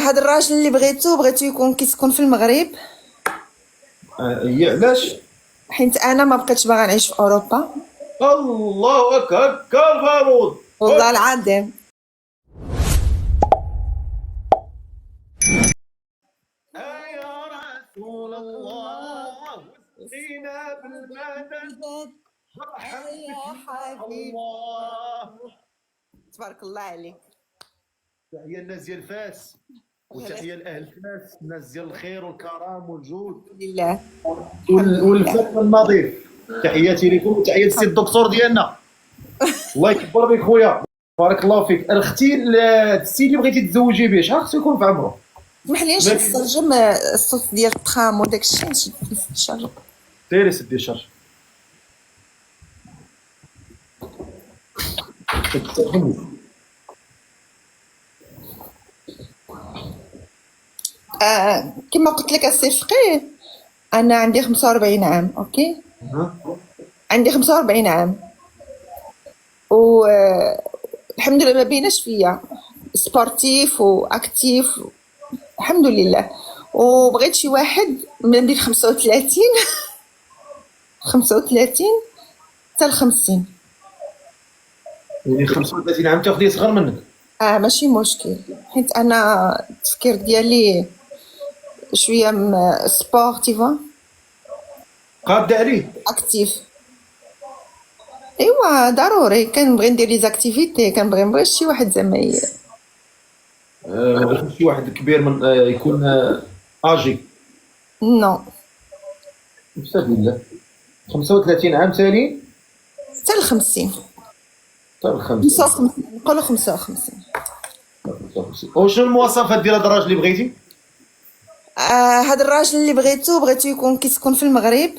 هاد الراجل اللي بغيتو يكون كيسكن في المغرب، هي علاش؟ حيت انا ما بقيتش باغا نعيش في اوروبا. الله اكبر بارود. والله العظيم. يا رسول الله وسقينا بالمدد وارحم يا بنا حبيبي، الله. تبارك الله عليك. تحية الناس ديال فاس وتحية لأهل فاس، الناس ديال الخير والكرم والجود الحمد لله. الحمد لله. والفن النظيف. تحياتي لكم وتحية السي الدكتور ديالنا، الله يكبر بك خويا، بارك الله فيك. اختي السي اللي بغيتي تزوجي به شحال خصو يكون في عمره؟ اسمح لي نشد السرجم، الصوت ديال الطخام وداك الشيء نشد الشرجم. سيري سدي الشرج. كما قلت لك السي فقيه، انا عندي 45 عام. اوكي، عندي 45 عام والحمد لله ما بيناش فيا سبورتيف واكتيف، الحمد لله. وبغيت شي واحد من بين 35 35 حتى ل 50. يعني 35 عام تاخدي صغر منك؟ ماشي مشكل، حيت انا التفكير ديالي شويه سبورتيفا قاده عليه. اكتيف. ايوا ضروري كنبغي ندير لي زاكتيفيتي، كنبغي شي واحد زعما ما بغيتش شي واحد كبير من يكون اجي. نو. بسم الله. 35 عام تالي حتى ل 50. حتى ل 50. 55 نقولوا 55. وشنو المواصفات ديال هذا الراجل اللي بغيتي؟ هاد الراجل اللي بغيتو يكون كيسكن في المغرب،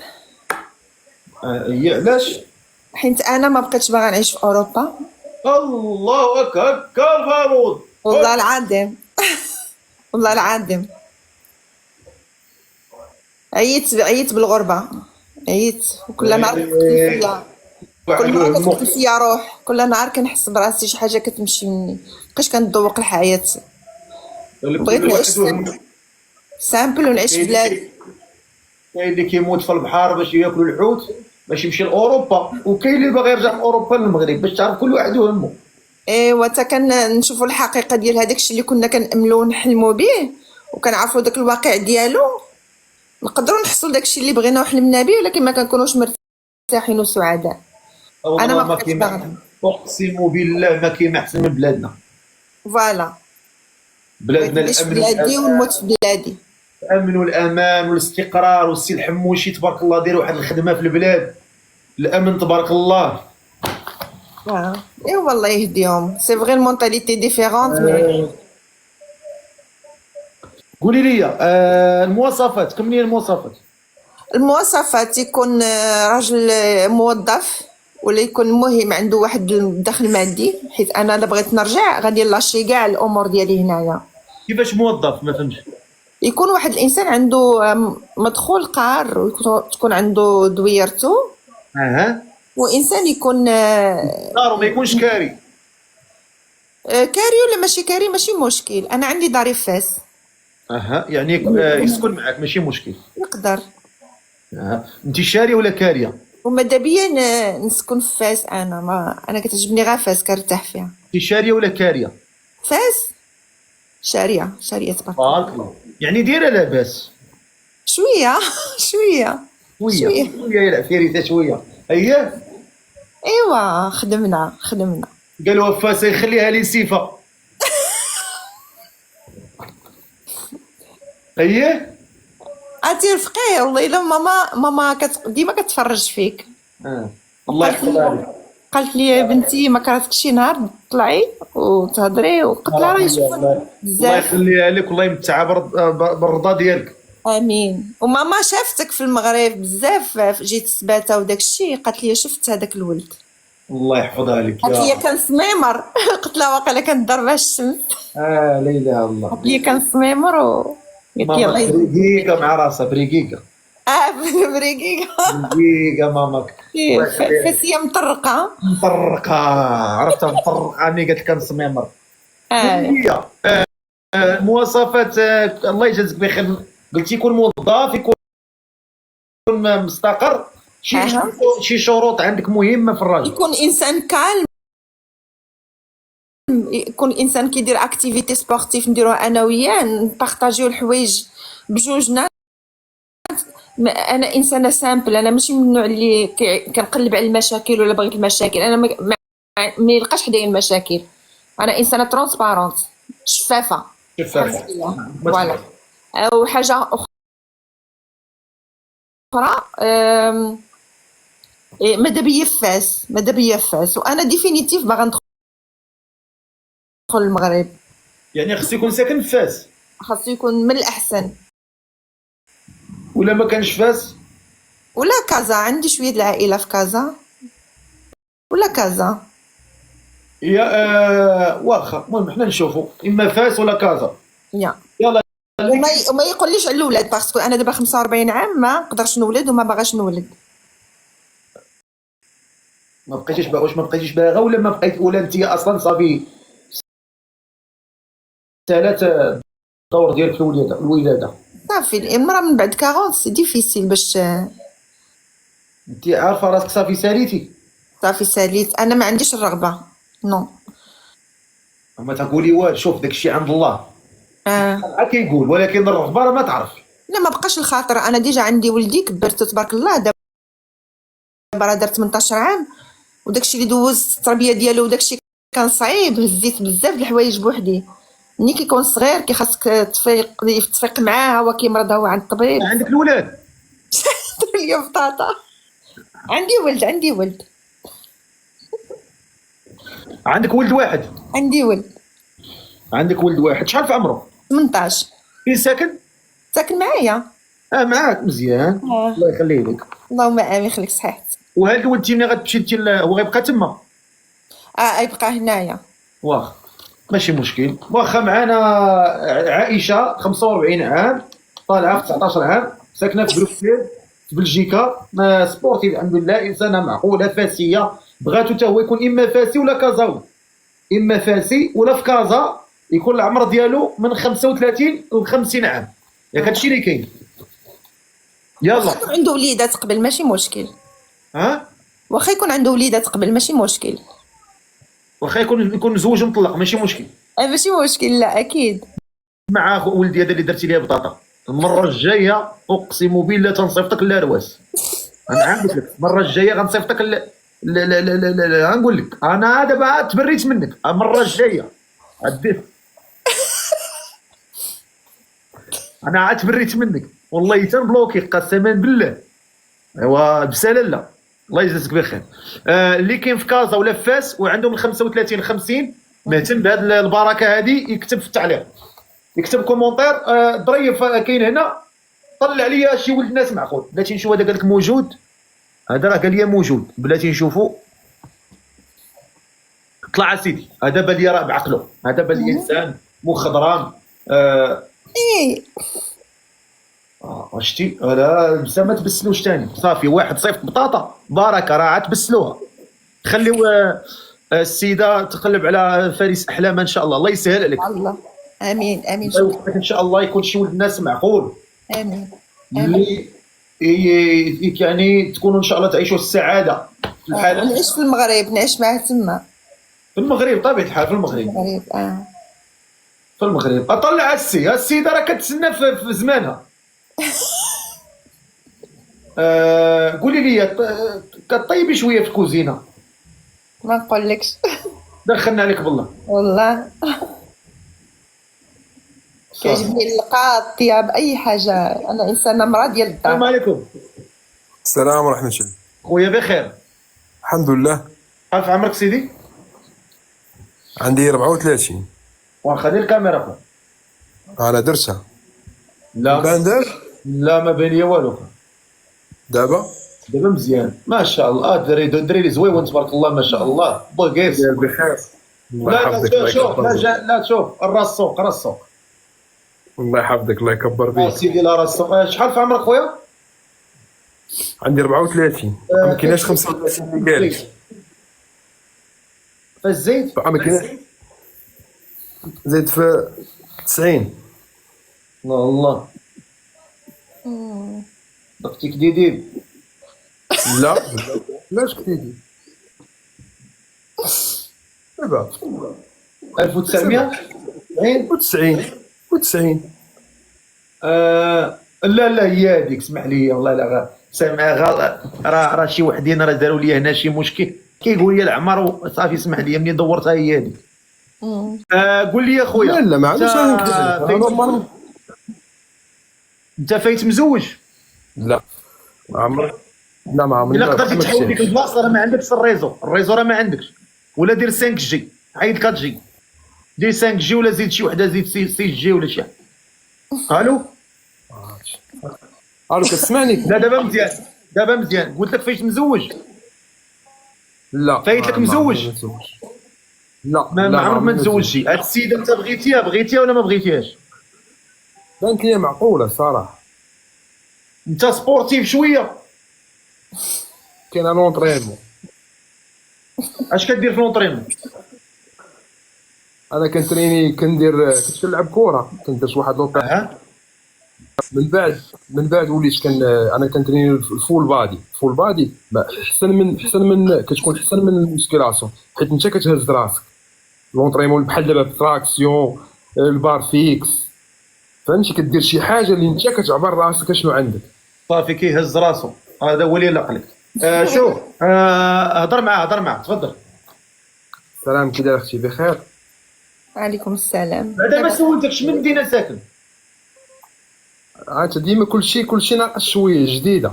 هي علاش؟ حيت انا ما بقيتش باغا نعيش في اوروبا. الله اكبر بارود. والله العظيم. والله العظيم. عييت بالغربه، عييت. وكل نهار كتقتل فيا، كل نهار كتقتل فيا روح، كل نهار كنحس براسي شي حاجه كتمشي مني، مابقيتش كنذوق الحياه. بغيت نعيش سامبل ونعيش في بلادي. كاين اللي كيموت في البحر باش ياكلوا الحوت باش يمشي لاوروبا، وكاين اللي باغي يرجع من اوروبا للمغرب، باش تعرف كل واحد وهمه. ايوا تا كنشوفوا الحقيقه ديال هذاك الشيء اللي كنا كنأملوا ونحلموا به، وكنعرفوا داك الواقع ديالو، نقدروا نحصلوا داك الشيء اللي بغينا وحلمنا به، ولكن ما كنكونوش مرتاحين وسعداء. انا ما بقيتش باغا. اقسم بالله ما كاين احسن من بلادنا. فوالا، بلادنا نعيش في الامن بلادي ونموت في بلادي. الامن والامان والاستقرار. والسي الحموشي تبارك الله داير واحد الخدمه في البلاد، الامن تبارك الله. ايوا الله يهديهم. سي فغي المونتاليتي ديفيرونت. قولي لي المواصفات، كملي المواصفات. المواصفات يكون راجل موظف، ولا يكون مهم عنده واحد الدخل مادي، حيت انا الا بغيت نرجع غادي نلاشي كاع الامور ديالي هنايا. كيفاش موظف؟ ما فهمتش. يكون واحد الانسان عنده مدخول قار، وتكون عنده دويرته. وانسان يكون دارو ما يكونش كاري. كاري ولا ماشي كاري ماشي مشكل، انا عندي داري في فاس. يعني يسكن معك ماشي مشكل. يقدر. انت شاريه ولا كاريه؟ وماذا بيا نسكن في فاس. انا كتعجبني غير فاس، كنرتاح فيها. انت شاريه ولا كاريه؟ فاس شاريه تبارك الله. يعني دايره لاباس شويه. شويه شويه يلعب في ريته شويه. ايوا خدمنا. قالوا فاس يخليها لي سيفه. عرفتي الفقيه، والله الا ماما ديما كتفرج فيك. الله يحفظها. قالت لي بنتي ما كرهتكش شي نهار تطلعي وتهضري، وقلت لها راه يشوفوني بزاف. الله يخليها لك والله يمتعها بالرضا ديالك. امين. وماما شافتك في المغرب بزاف، جيت السباته وداك الشيء، قالت لي شفت هذاك الولد. الله يحفظها لك. قالت لي كان سميمر. قلت لها واقيلا كندار بها الشمس. لا اله الا الله. قالت لي كان سميمر قالت لي الله يهديك. بريقيقه مع راسها بريقيقه. بريقيقه ماماك. فاسيه مطرقه. عرفتها مطرقه ملي قالت لك كان سميمر. المواصفات الله يجازيك بخير، قلتي يكون موظف، يكون مستقر، اها شي شروط عندك مهمه في الراجل. يكون انسان كالم، يكون انسان كيدير اكتيفيتي سبورتيف نديروها انا وياه، نبارطاجيو الحوايج بجوجنا. انا انسانه سامبل، انا ماشي من النوع اللي كنقلب على المشاكل ولا بغيت المشاكل. انا ما يلقاش حدايا المشاكل. انا انسانه ترونسبارونت، شفافه. شفافه. فوالا. او حاجه اخرى، ماذا بيا فاس، ماذا بيا فاس، وانا ديفينيتيف باغا ندخل المغرب. يعني خصو يكون ساكن في فاس، خاصو يكون من الاحسن. ولا ما كانش فاس ولا كازا، عندي شويه د العائله في كازا، ولا كازا. يا واخا. المهم حنا نشوفوا اما فاس ولا كازا. يا يلا. وما يقوليش على الاولاد، باسكو انا دابا 45 عام ما نقدرش نولد وما باغاش نولد. ما بقيتيش باغا، واش ما بقيتيش باغا ولا ما بقيت، ولا انت اصلا صافي ثلاث الدور ديالك الولاده؟ صافي المراه من بعد 40 سي ديفيسيل باش انت عارفه راسك صافي ساليتي. صافي ساليت. انا ما عنديش الرغبه، نو. ما تقولي والو، شوف داك الشيء عند الله. كيقول ولكن الرغبه راه ما تعرف. لا ما بقاش الخاطر، انا ديجا عندي ولدي كبرت تبارك الله، دابا راه دار 18 عام، وداكشي اللي دوزت التربيه ديالو وداكشي كان صعيب، هزيت بزاف د الحوايج بوحدي. ملي كيكون صغير كيخاصك تفيق معاه، هو كيمرض هو عند الطبيب. عندك الولاد؟ دري لي بطاطا. عندي ولد عندك ولد واحد؟ عندي ولد عندك ولد واحد، شحال في عمره؟ 18. فين ساكن؟ ساكن معايا. معاك، مزيان. الله يخليه لك. اللهم امين، يخليك صحيت. وهاد الولد ملي غتمشي انت هو غيبقى تما؟ يبقى هنايا. واخا ماشي مشكل. واخا معانا عائشه 45 عام، طالعه في 19 عام، ساكنه في بروكسل في بلجيكا، سبورتيف الحمد لله، انسانه معقوله فاسيه. بغاتو حتى هو يكون اما فاسي ولا كازاوي، اما فاسي ولا في كازا، يكون العمر ديالو من 35 ل 50 عام. ياك هادشي اللي كاين. يلا. واخا يكون عنده وليدات قبل ماشي مشكل. واخا يكون عنده وليدات قبل ماشي مشكل. واخا يكون مزوج ومطلق ماشي مشكل. ماشي مشكل، لا اكيد. مع ولدي هذا اللي درتي ليه بطاطا، المره الجايه اقسم بالله تنصيفطك للارواس. انا عم قلت لك المره الجايه غنصيفطك لا لا لا لا لا، غنقول لك انا دابا تبريت منك. المره الجايه عديت، انا عاد تبريت منك والله تنبلوكي قسما بالله. ايوا بسلاله، الله يجازيك بخير. اللي كاين في كازا ولا في فاس وعندهم من 35 ل 50 مهتم بهذه البركه هذه، يكتب في التعليق، يكتب كومونتير. ظريف كاين هنا، طلع لي شي ولد ناس معقول. بلاتي نشوف هذا قال لك موجود، هذا راه قال لي موجود، بلاتي نشوفوا. طلع سيدي، هذا بان لي راه بعقله، هذا بان لي انسان مخضرم. ايه شتي؟ لا بسا ما تبسلوش ثاني، صافي واحد صيفط بطاطا بركه، راه عاد تبسلوها. خليو السيده تقلب على فارس احلامها ان شاء الله. الله يسهل عليك. الله امين امين. شكرا ان شاء الله يكون شي ولد الناس معقول. امين اللي يعني تكونوا ان شاء الله تعيشوا السعاده في الحاله. نعيش في المغرب، نعيش معاه تما في المغرب طبيعه الحال، في المغرب. في المغرب. اطلع السيده راه كتسنى في زمانها. قولي لي، كطيبي شويه في الكوزينه؟ ما نقولكش. دخلنا عليك بالله والله كيعجبني اللقاط الطياب اي حاجه. انا انسانه مراه ديال الدار. السلام عليكم. السلام ورحمة الله. خويا بخير الحمد لله. شحال في عمرك سيدي؟ عندي 34. واخا دير الكاميرا خويا. أنا درتها. لا بان دار؟ لا ما بان ليا والو. دابا مزيان ما شاء الله. دري زويون تبارك الله ما شاء الله. بوغيس بخير. الله لا يحفظك. لا الله شوف، يكبر بيك. لا تشوف الراس السوق، راس السوق. الله يحفظك. الله يكبر بيك. سيدي لا راس السوق. شحال في عمرك خويا؟ عندي 34. ما كايناش 35 اللي قال. في الزيت؟ ما كايناش زيد في 90. والله ضفتي كديدي. لا لاش كتيدي دابا 1900 90 لا هي هذيك، اسمح لي والله لا سامع راه شي وحدين راه داروا لي هنا شي مشكل كيقول لي العمر صافي، اسمح لي منين دورتها هي هذيك. قول لي يا خويا، لا ما عندوش انت فايت مزوج؟ لا ما عمري لا ما عمري. الا قدرتي تحول ديك البلاصه راه ما عندكش الريزو راه ما عندكش، ولا دير 5 جي، عيط 4 جي، دير 5 جي ولا زيد شي وحده، زيد 6 جي ولا شي حاجه. الو الو كتسمعني؟ لا دابا مزيان قلت لك فايت مزوج. لا فايت لك مزوج؟ لا ما عمرك ما تزوجتي. هاد السيده انت بغيتيها ولا ما بغيتيهاش؟ بانت لي معقوله صراحه. انت سبورتيف شويه؟ كاين لونطرينمون. اش كدير في لونطرينمون؟ انا كنتريني كنت كنلعب كره، كندير واحد لوطا. من بعد وليت انا كنتريني الفول بادي احسن من كتكون احسن من المسكيلاسيون، حيت انت كتهز راسك. لونطريمون بحال دابا التراكسيون، البار فيكس، فهمتي؟ كدير شي حاجه اللي انت كتعبر راسك شنو عندك. صافي كيهز راسو، هذا هو اللي لقلك. شوف هضر معاه تفضل. سلام، كي داير اختي؟ بخير. وعليكم السلام. بعدا ما سولتكش من مدينه ساكن؟ عاد ديما كلشي ناقص شويه جديده.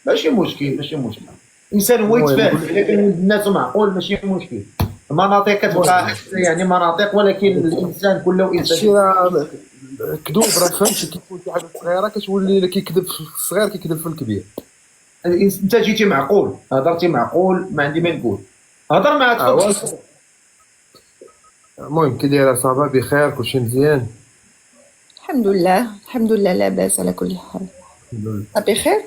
ماشي مشكل. الانسان هو يتفاهم، الا كان ولد الناس معقول ماشي مشكل. المناطق كتبقى يعني مناطق، ولكن الانسان كله انسان. هادشي راه كذوب، راه فهمتي؟ كيكون شي حاجه صغيره كتولي كيكذب في الصغير كيكذب في الكبير. انت جيتي معقول، هضرتي معقول، ما عندي ما نقول. هضر معاك تفضل. المهم كي دايره؟ صافا بخير؟ كلشي مزيان؟ الحمد لله لا باس على كل حال. الحمد لله بخير.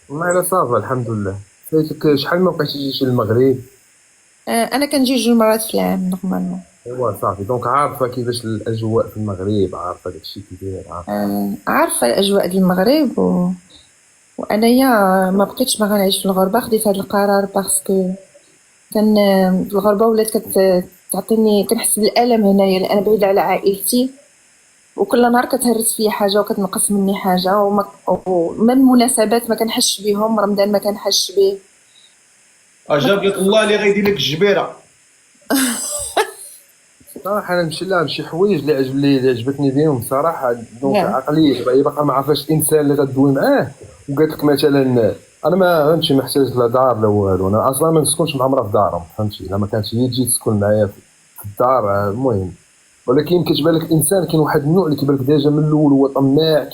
والله الا صافا الحمد لله. فايتك شحال ما بقيتي تجي للمغرب؟ انا كنجي 2 مرات في العام نورمالمون. ايوا صافي، دونك عارفه كيفاش الاجواء في المغرب، عارفه داكشي كي داير، عارفه الاجواء ديال المغرب وانايا ما بقيتش باغا نعيش في الغربه. خديت هذا القرار باسكو كان الغربه ولات كتعطيني، كنحس بالالم هنايا لان انا بعيده على عائلتي، وكل نهار كتهرس فيا حاجه وكتنقص مني حاجه، ومن المناسبات ما كنحسش بهم. رمضان ما كنحسش به. جاب لك الله اللي غيدير لك الجبيره. صراحه انا نمشي لها بشي حوايج اللي عجبتني بهم صراحه. دونك عقليه هي باقا ما عرفاش الانسان اللي غدوي معاه. وقالت لك مثلا انا ما فهمتش، محتاج لا دار لا والو، انا اصلا ما نسكنش مع مرا في دارهم، فهمتي؟ الا ما كانتش هي تجي تسكن معايا في الدار المهم. ولكن كتبان لك الانسان كاين واحد النوع اللي كيبان لك ديجا من الاول هو طماع،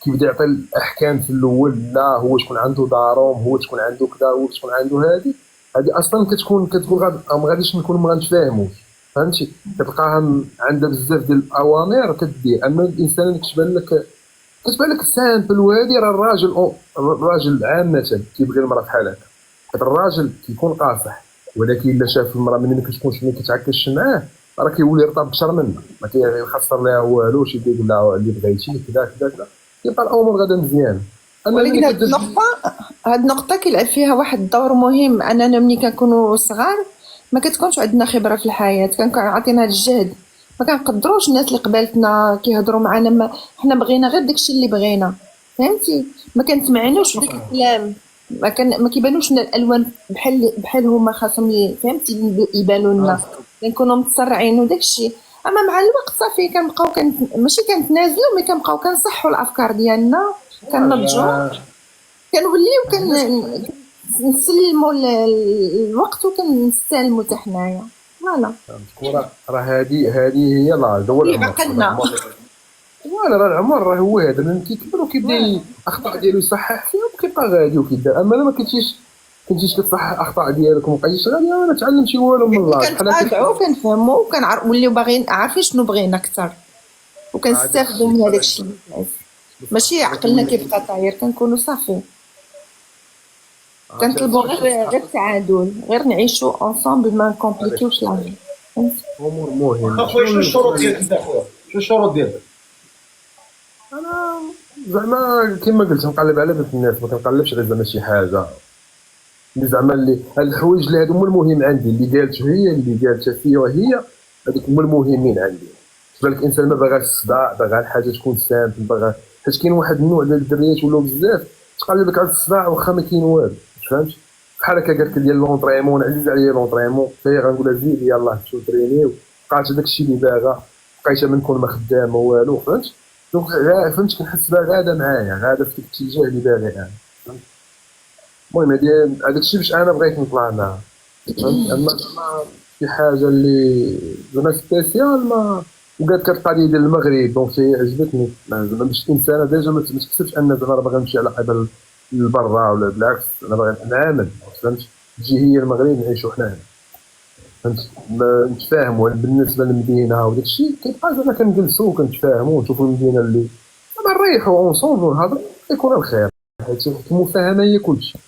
كيبدا يعطي الاحكام في الاول. لا هو شكون عنده دارهم، هو شكون عنده كذا، هو شكون عنده هذه اصلا كتكون ما غاديش نكون ما غنتفاهموش، فهمتي؟ كتلقاها عندها بزاف ديال الاوامر كدير. اما الانسان اللي كتبان لك سامبل، وهذه راه الراجل عامه كيبغي المراه بحال هكا. الراجل كيكون قاصح، ولكن الا شاف المراه ملي كتكونش ملي كتعكش معاه راه كيولي يرطب بشر منها، ما كيخسر لها والو. شي يقول لها اللي بغيتي كذا كذا، كيبقى الامور غادا مزيان. ولكن هاد النقطه كيلعب فيها واحد الدور مهم، اننا ملي كنكونوا صغار ما كتكونش عندنا خبره في الحياه، كنكون عاطينا الجهد، ما كنقدروش الناس اللي قبالتنا كيهضروا معنا، حنا بغينا غير داكشي اللي بغينا، فهمتي؟ ما كنسمعنوش ديك الكلام، ما كيبانوش لنا الالوان بحال هما خاصهم، فهمتي؟ يبانوا لنا كنكونوا متسرعين وداكشي. اما مع الوقت صافي كنبقاو ماشي كنتنازلوا، مي كنبقاو كنصحوا الافكار ديالنا، كنضجوا، كنوليو نسلموا الوقت وكنستلموا حتى حنايا. فوالا راه هذه هي لا دول عقلنا. فوالا راه العمر راه هو هذا، من كيكبر وكيبدا الاخطاء ديالو يصحح فيها وكيبقى غادي وكيدار. اما ما كنتيش كتصحح الاخطاء ديالك وما بقيتيش غادي، ما تعلمتي والو من الله. كنتابعوا كنفهموا وليو باغيين عارفين شنو بغينا اكثر، وكنستافدوا من هذاك الشيء. ماشي عقلنا كيبقى طاير، كنكونوا صافي كنطلبوا غير التعادل، غير نعيشوا انصامبل، ما نكومبليكيوش لا في. امور مهمه. اخويا شنو الشروط ديالك انت اخويا؟ شنو الشروط ديالك؟ انا زعما كما قلت نقلب على بنت الناس، ما كنقلبش غير زعما شي حاجه اللي زعما اللي هاد الحوايج اللي هادو هما المهم عندي، اللي قالت هي اللي قالتها فيا وهي هذوك هما المهمين عندي. بالنسبه لك الانسان ما باغاش الصداع، باغا الحاجه تكون سامبل، باغا حيت كاين واحد النوع ديال الدريات ولاو بزاف تقلب لك على الصداع واخا ما كاين والو، فهمت؟ بحال هكا قالت لي ديال لونطريمون، عزيز عليا لونطريمون، فهي غنقول لها زيد يلاه نمشيو نترينيو، بقات هذاك الشيء اللي باغا، بقيت ما نكون ما خدامه والو، فهمت؟ دونك فهمت كنحس بها غاده معايا، غاده في الاتجاه اللي باغي انا. المهم هذاك الشيء باش انا بغيت نطلع معاها، فهمت؟ اما زعما شي حاجه اللي زعما سبيسيال ما. وقالت لك القضيه ديال المغرب دونك هي عجبتني، زعما باش الانسان ديجا ما تكتبش ان زعما راه باغي نمشي على قبل لبرا ولا بالعكس، انا باغي نعامل، فهمت؟ تجي هي المغرب نعيشوا حنا هنا، فهمت؟ نتفاهموا بالنسبه للمدينه وداك الشيء كيبقى زعما كنجلسوا وكنتفاهموا ونشوفوا المدينه اللي زعما نريحوا اونصومبل ونهضروا يكون الخير، حيت المفاهمه هي كلشي.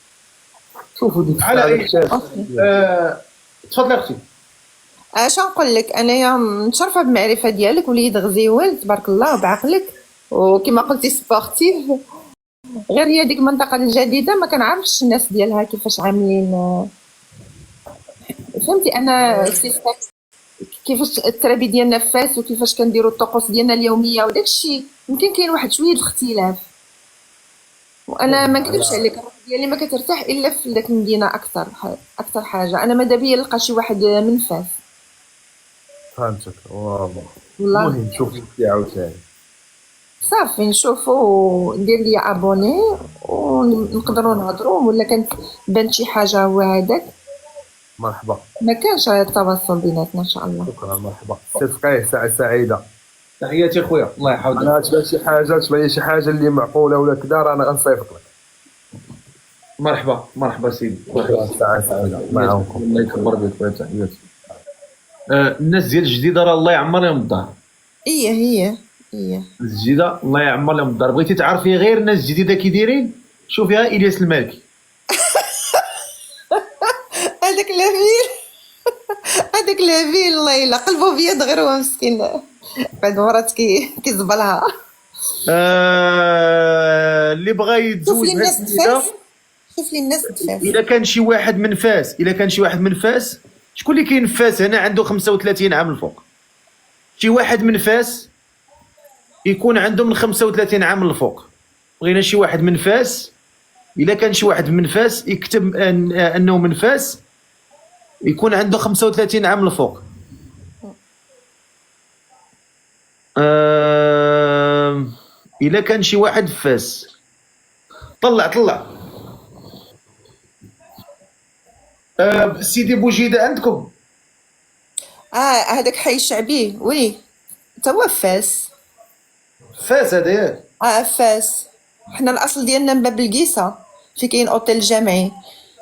شوفوا ديك على اي الساعه تفضل اختي. اش نقول لك، انايا متشرفه بالمعرفه ديالك، وليد غزيول تبارك الله بعقلك، وكما قلتي سبورتيف. غير هي ديك المنطقه الجديده ما كنعرفش الناس ديالها كيفاش عاملين، فهمتي؟ انا كيفاش الترابي ديالنا فاس، وكيفاش كنديروا الطقوس ديالنا اليوميه وداك الشيء، يمكن كاين واحد شويه الاختلاف. وانا ما نكذبش عليك، الروح ديالي ما كترتاح الا في داك المدينه اكثر حاجه. انا ماذا بيا نلقى شي واحد من فاس. فهمتك والله. والله المهم شوف لي عاوتاني صافي نشوفوا، ندير لي ابوني ونقدروا نهضروا، ولا كانت بانت شي حاجه هو هذاك مرحبا. ما كانش التواصل بيناتنا ان شاء الله. شكرا مرحبا. تلقايه ساعه سعيده. تحياتي اخويا الله يحفظك. انا تبان شي حاجه اللي معقوله ولا كذا راه انا غنصيفط لك. مرحبا سيدي. ساعه سعيده الله يعاونكم. الله يكبر بك خويا تحياتي. الناس ديال الجديده راه الله يعمر لهم الدار. هي الجديده الله يعمر لهم الدار. بغيتي تعرفي غير الناس الجديده كي دايرين، شوفيها الياس المالكي. هذاك لافيل هذاك لافيل الله يلا قلبو بيض، غير هو مسكين بعد مرات كيزبلها. اللي بغى يتزوج شوف لي الناس الجديده، شوف لي الناس تفاس. الا كان شي واحد من فاس، شكون اللي كاين في فاس هنا عنده 35 عام الفوق؟ شي واحد من فاس يكون عنده من 35 عام الفوق. بغينا شي واحد من فاس، الا كان شي واحد من فاس يكتب انه من فاس يكون عنده 35 عام الفوق. الا كان شي واحد في فاس طلع. سيدي بوجيده عندكم؟ هذاك حي الشعبي وي تا هو فاس. فاس هذا ياك؟ فاس. حنا الاصل ديالنا من باب القيسه، في كاين اوتيل جامعي،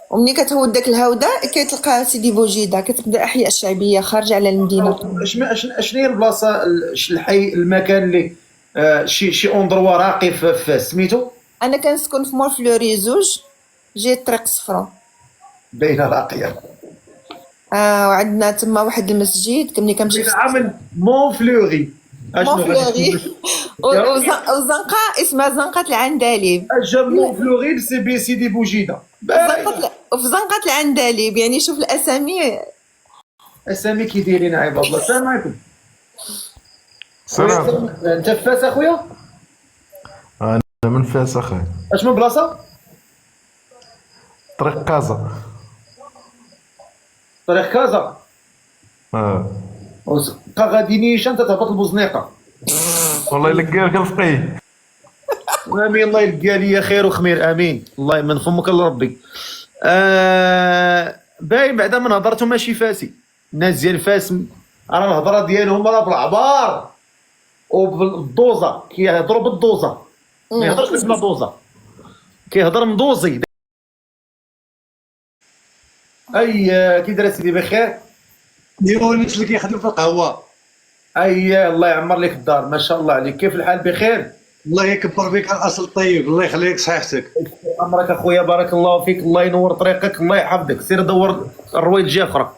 ومني كتهود داك الهوده كتلقى سيدي بوجيده، كتبدا احياء الشعبيه خارجه على المدينه. اشنو هي البلاصه الحي المكان اللي شي اندروا راقي في فاس سميتو؟ انا كنسكن في مور فلوري زوج، جهه طريق صفرا باينه راقيه. وعندنا تما واحد المسجد ملي كنمشي بين عامل مون فلوري. مون فلوري وزنقه اسمها زنقه العندليب. اجا مون فلوري سي بي سيدي بوجيده. وفي زنقه العندليب، يعني شوف الاسامي. اسامي كي دايرين عباد الله؟ السلام عليكم. سلام. انت في فاس اخويا؟ انا من فاس اخي. اش من بلاصه؟ طريق كازا. طريق كازا. بقى غادي نيشان تهبط البوزنيقه. والله الا كان الفقيه. امين الله يلقى لي خير وخمير، امين الله من فمك لربي. باين بعدا من هضرتو ماشي فاسي. الناس ديال فاس راه الهضره ديالهم راه بالعبار وبالدوزه، كيهضروا بالدوزه، ما يهضرش بلا دوزه، كيهضر مدوزي. كي داير سيدي بخير؟ ديما الناس اللي كيخدموا في القهوه. الله يعمر لك الدار، ما شاء الله عليك. كيف الحال؟ بخير؟ الله يكبر بك الاصل طيب، الله يخليك صحتك. عمرك اخويا، بارك الله فيك، الله ينور طريقك، الله يحفظك. سير دور الرويد جهه اخرى.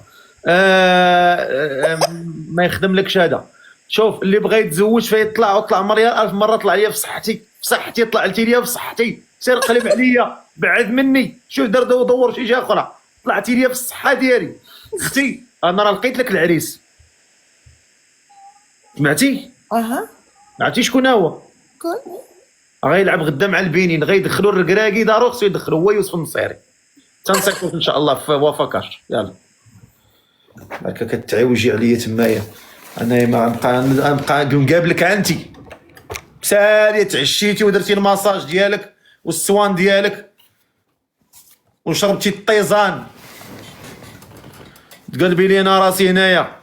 ما يخدم لكش هذا. شوف اللي بغى يتزوج فيطلع وطلع مريال 1000 مره، طلع ليا في صحتي، في صحتي طلعت ليا في صحتي، سير قلب عليا بعد مني، شوف دور شي جهه اخرى، طلعتي ليا في الصحه ديالي. اختي انا راه لقيت لك العريس، سمعتي؟ اها عرفتي شكون هو؟ كون غيلعب غدا مع البنين، غيدخلوا الركراكي دارو، خصو يدخلوا هو يوسف النصيري. تنسكت ان شاء الله في وفاكاش. يلا هكا كتعوجي عليا تمايا، انا ما نبقى نقابلك انت سالي تعشيتي ودرتي الماساج ديالك والسوان ديالك وشربتي الطيزان، تقلبي لي انا راسي هنايا.